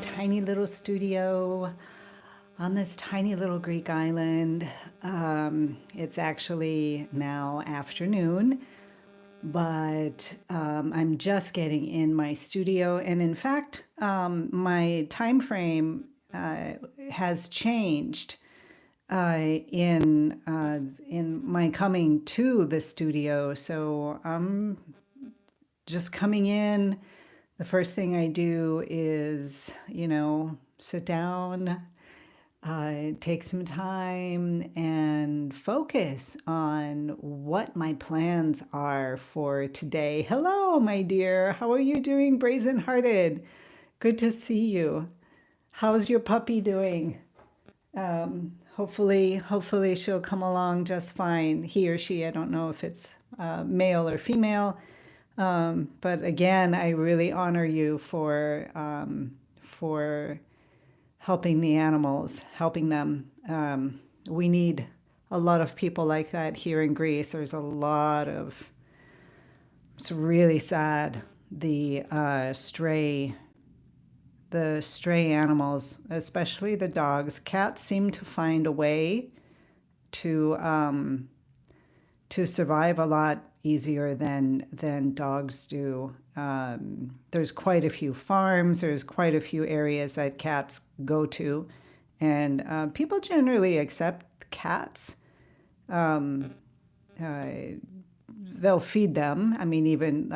tiny little studio on this tiny little Greek island. It's actually now afternoon, but I'm just getting in my studio. And in fact, my time frame has changed in my coming to the studio. So I'm just coming in. The first thing I do is, sit down, take some time and focus on what my plans are for today. Hello, my dear. How are you doing, Brazen Hearted? Good to see you. How's your puppy doing? Hopefully she'll come along just fine. He or she, I don't know if it's male or female. But again, I really honor you for helping the animals, helping them. We need a lot of people like that here in Greece. There's a lot of, it's really sad, the stray animals, especially the dogs. Cats seem to find a way to to survive a lot easier than dogs do. There's quite a few farms. There's quite a few areas that cats go to, and people generally accept cats. Um, uh, they'll feed them. I mean, even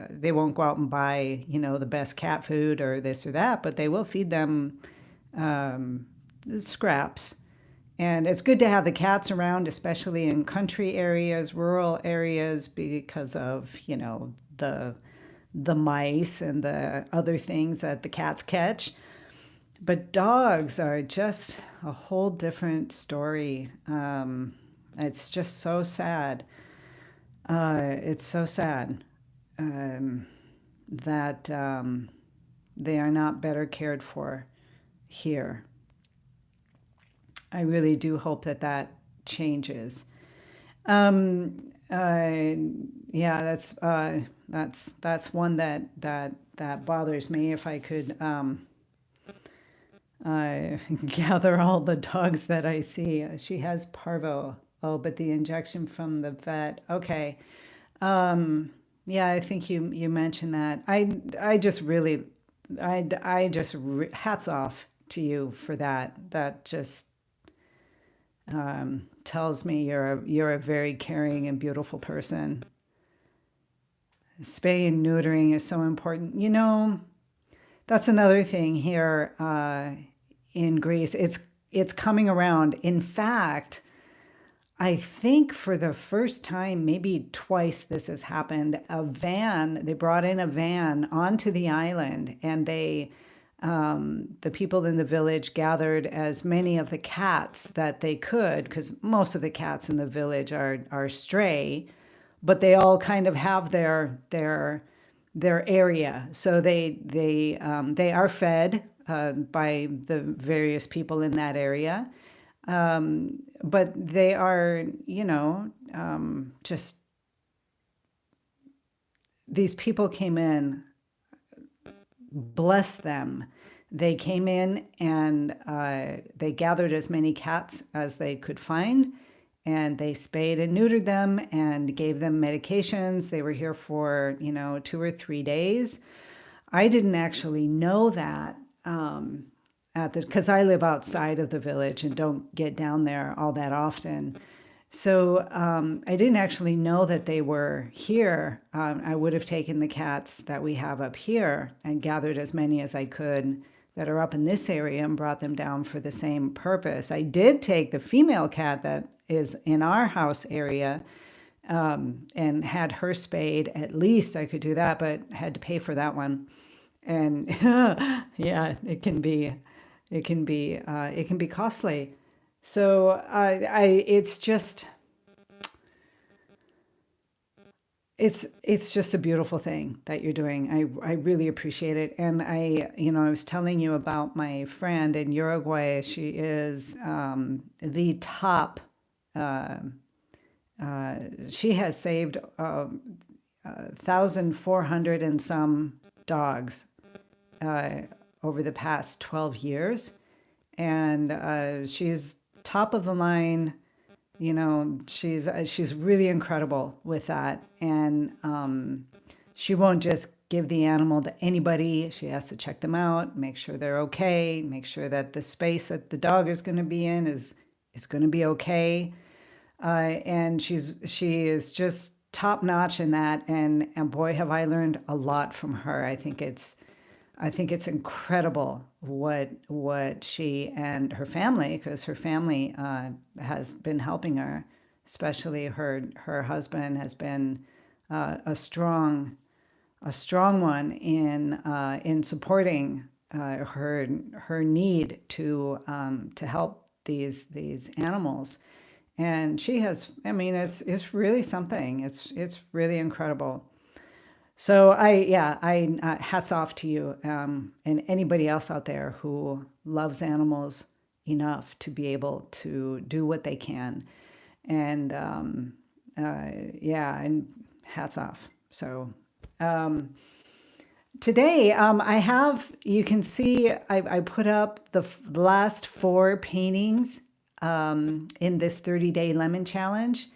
they won't go out and buy, the best cat food or this or that, but they will feed them um, scraps. And it's good to have the cats around, especially in country areas, rural areas, because of, the mice and the other things that the cats catch. But dogs are just a whole different story. It's just so sad. It's so sad that they are not better cared for here. I really do hope that that changes. Yeah, that's one that bothers me. If I could gather all the dogs that I see. She has parvo. Oh, but the injection from the vet. Okay. Yeah, I think you mentioned that. I just really, hats off to you for that. That just tells me you're a very caring and beautiful person. Spay and neutering is so important. That's another thing here in Greece. It's coming around. In fact, I think for the first time, maybe twice this has happened, they brought in a van onto the island, and the people in the village gathered as many of the cats that they could, because most of the cats in the village are stray, but they all kind of have their area. So they are fed by the various people in that area. But they are, just these people came in, bless them. They came in and they gathered as many cats as they could find, and they spayed and neutered them and gave them medications. They were here for, 2 or 3 days. I didn't actually know that because I live outside of the village and don't get down there all that often. So I didn't actually know that they were here. I would have taken the cats that we have up here and gathered as many as I could that are up in this area and brought them down for the same purpose. I did take the female cat that is in our house area and had her spayed. At least I could do that, but had to pay for that one. And yeah, it can be costly. So it's just a beautiful thing that you're doing. I really appreciate it. And I was telling you about my friend in Uruguay. She is the top. Uh, she has saved 1,400 and some dogs over the past 12 years. And she's top of the line. You know, she's really incredible with that. And she won't just give the animal to anybody. She has to check them out, make sure they're okay, make sure that the space that the dog is going to be in is going to be okay. And she is just top notch in that. And boy, have I learned a lot from her. I think it's incredible what she and her family, because her family has been helping her, especially her husband has been a strong one in supporting her need to help these animals. And she has, I mean, it's really something. It's really incredible. So I hats off to you, and anybody else out there who loves animals enough to be able to do what they can, and and hats off. So today I have, you can see I put up the last 4 paintings in this 30-day lemon challenge.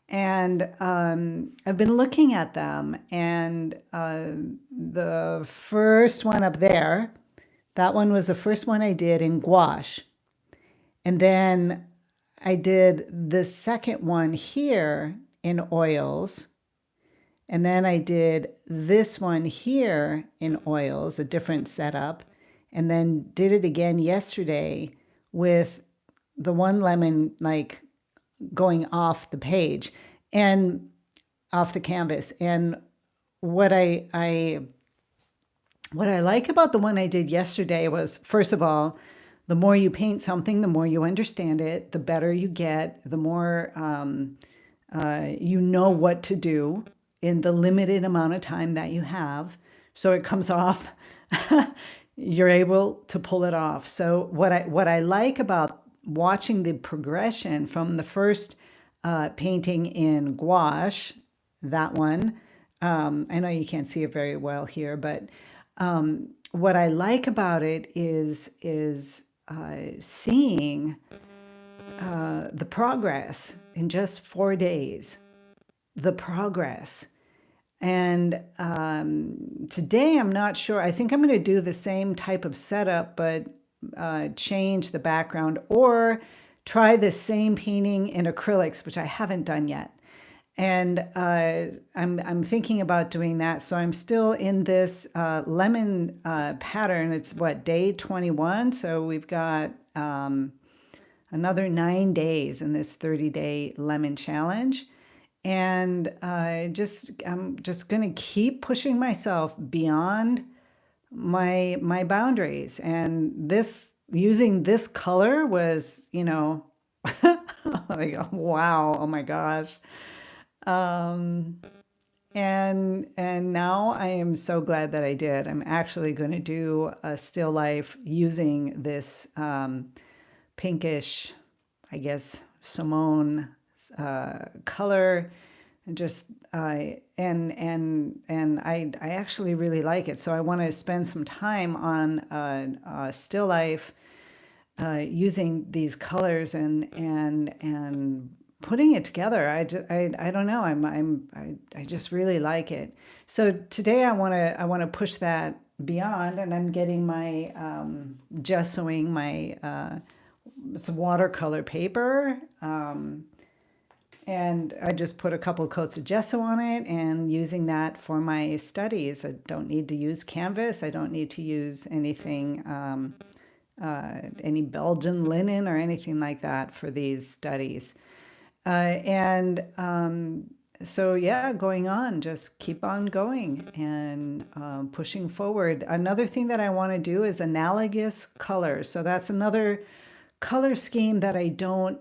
And I've been looking at them, and the first one up there, that one was the first one I did in gouache. And then I did the second one here in oils. And then I did this one here in oils, a different setup. And then did it again yesterday with the one lemon, like going off the page and off the canvas. And what I like about the one I did yesterday was, first of all, the more you paint something, the more you understand it, the better you get, the more you know what to do in the limited amount of time that you have. So it comes off, you're able to pull it off. So what I like about watching the progression from the first painting in gouache, that one, I know you can't see it very well here, but what I like about it is seeing the progress in just 4 days, the progress. And today I'm not sure. I think I'm going to do the same type of setup, but change the background, or try the same painting in acrylics, which I haven't done yet. And I'm thinking about doing that. So I'm still in this lemon pattern. It's what, day 21? So we've got another 9 days in this 30-day lemon challenge. And I'm just going to keep pushing myself beyond my boundaries. And this, using this color was, you know, like, wow, oh my gosh. And now I am so glad that I did. I'm actually going to do a still life using this pinkish, I guess, Simone color. And just and I actually really like it. So I want to spend some time on still life using these colors and putting it together. I don't know. I just really like it. So today I want to push that beyond, and I'm getting my gessoing my some watercolor paper. And I just put a couple coats of gesso on it and using that for my studies. I don't need to use canvas. I don't need to use anything, any Belgian linen or anything like that for these studies. So yeah, going on, just keep on going and pushing forward. Another thing that I want to do is analogous colors. So that's another color scheme that I don't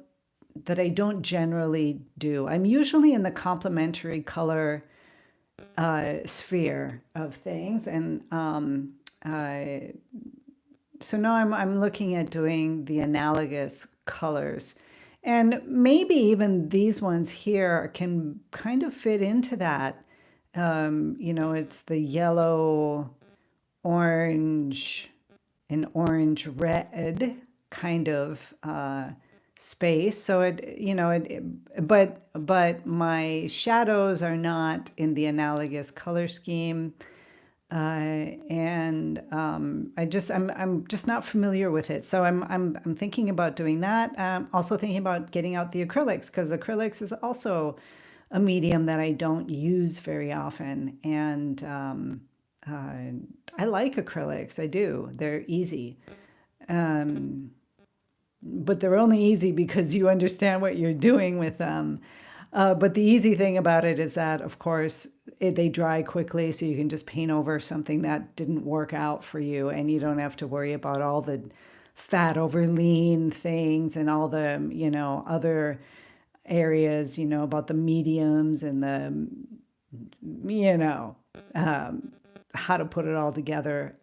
generally do. I'm usually in the complementary color sphere of things, and so now I'm looking at doing the analogous colors, and maybe even these ones here can kind of fit into that. You know, it's the yellow, orange, an orange red kind of space. So but my shadows are not in the analogous color scheme. And I'm just not familiar with it. So I'm thinking about doing that. Also thinking about getting out the acrylics, because acrylics is also a medium that I don't use very often. And I like acrylics. I do. They're easy. But they're only easy because you understand what you're doing with them. But the easy thing about it is that, of course, they dry quickly, so you can just paint over something that didn't work out for you, and you don't have to worry about all the fat over lean things and all the, other areas, about the mediums and the, you know, how to put it all together.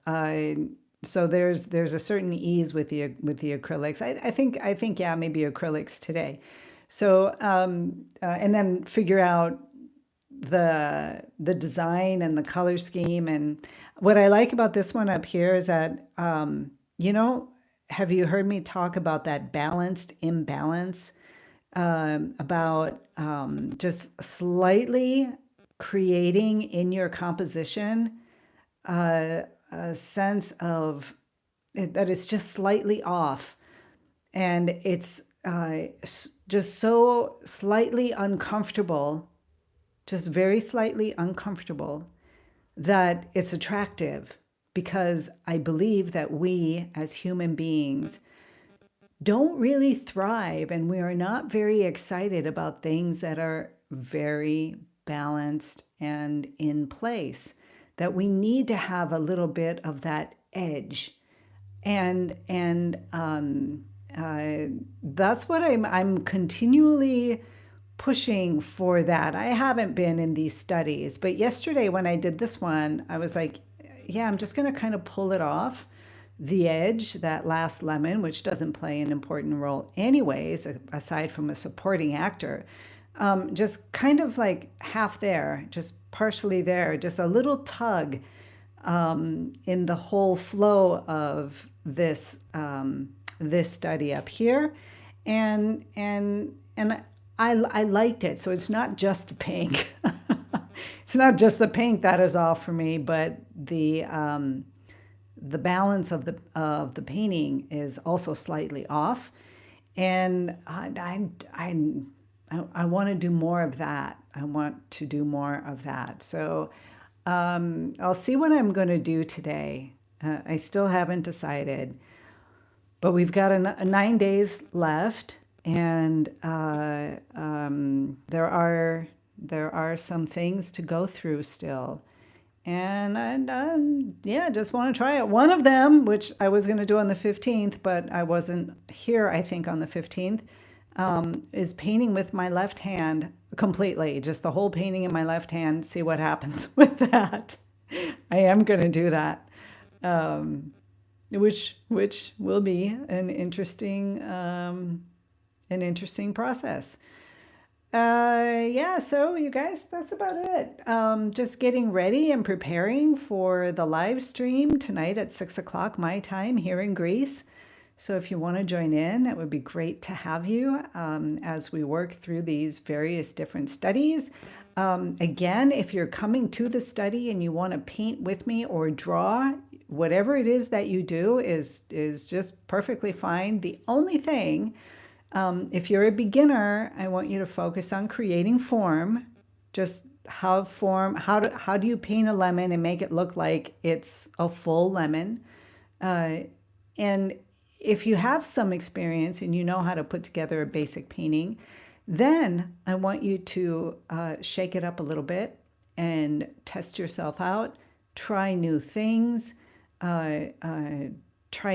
So there's a certain ease with the acrylics. I think yeah, maybe acrylics today. So and then figure out the design and the color scheme. And what I like about this one up here is that you know, have you heard me talk about that balanced imbalance? About just slightly creating in your composition a sense of that it's just slightly off, and it's just so slightly uncomfortable, just very slightly uncomfortable, that it's attractive, because I believe that we as human beings don't really thrive, and we are not very excited about things that are very balanced and in place, that we need to have a little bit of that edge. And that's what I'm continually pushing for. That I haven't been in these studies, but yesterday when I did this one, I was like, yeah, I'm just going to kind of pull it off the edge, that last lemon, which doesn't play an important role anyways, aside from a supporting actor. Just kind of like half there, just partially there, just a little tug in the whole flow of this study up here. And I liked it. So it's not just the pink. It's not just the pink that is off for me, but the balance of the painting is also slightly off. And I want to do more of that. I want to do more of that. So I'll see what I'm going to do today. I still haven't decided, but we've got 9 days left, and there are some things to go through still. And yeah, just want to try it. One of them, which I was going to do on the 15th, but I wasn't here, I think, on the 15th, is painting with my left hand completely. Just the whole painting in my left hand, see what happens with that. I am going to do that, which will be an interesting process. Yeah, so you guys, that's about it. Just getting ready and preparing for the live stream tonight at 6 o'clock my time here in Greece. So if you want to join in, it would be great to have you as we work through these various different studies. Again, if you're coming to the study and you want to paint with me or draw, whatever it is that you do is just perfectly fine. The only thing, if you're a beginner, I want you to focus on creating form. Just how do you paint a lemon and make it look like it's a full lemon? And if you have some experience and you know how to put together a basic painting, then I want you to shake it up a little bit and test yourself out, try new things, try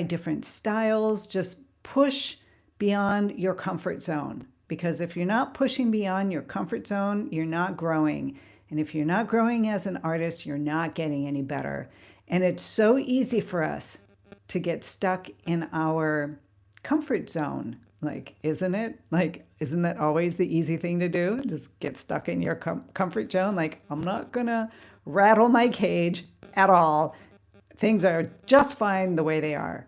different styles, just push beyond your comfort zone. Because if you're not pushing beyond your comfort zone, you're not growing. And if you're not growing as an artist, you're not getting any better. And it's so easy for us to get stuck in our comfort zone. Like, isn't it? Like, isn't that always the easy thing to do? Just get stuck in your comfort zone. Like, I'm not going to rattle my cage at all. things are just fine the way they are.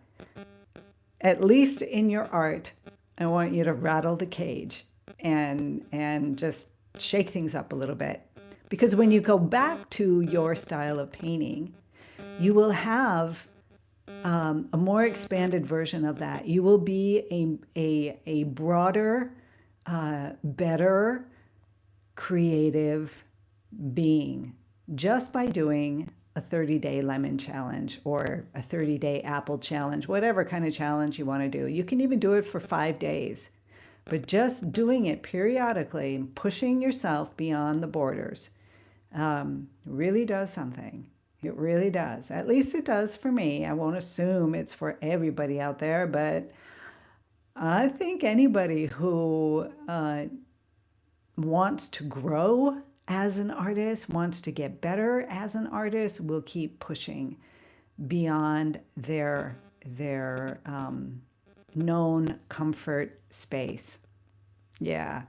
At least in your art, I want you to rattle the cage and just shake things up a little bit. Because when you go back to your style of painting, you will have a more expanded version of that. You will be a broader, better, creative being just by doing a 30-day lemon challenge or a 30-day apple challenge, whatever kind of challenge you want to do. You can even do it for 5 days, but just doing it periodically and pushing yourself beyond the borders really does something. It really does. At least it does for me. I won't assume it's for everybody out there, but I think anybody who wants to grow as an artist, wants to get better as an artist, will keep pushing beyond their known comfort space. Yeah.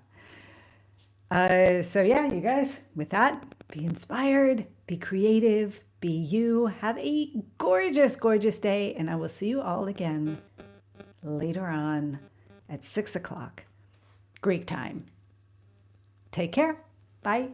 So yeah, you guys, with that, be inspired, be creative, be you. Have a gorgeous, gorgeous day, and I will see you all again later on at 6 o'clock Greek time. Take care. Bye.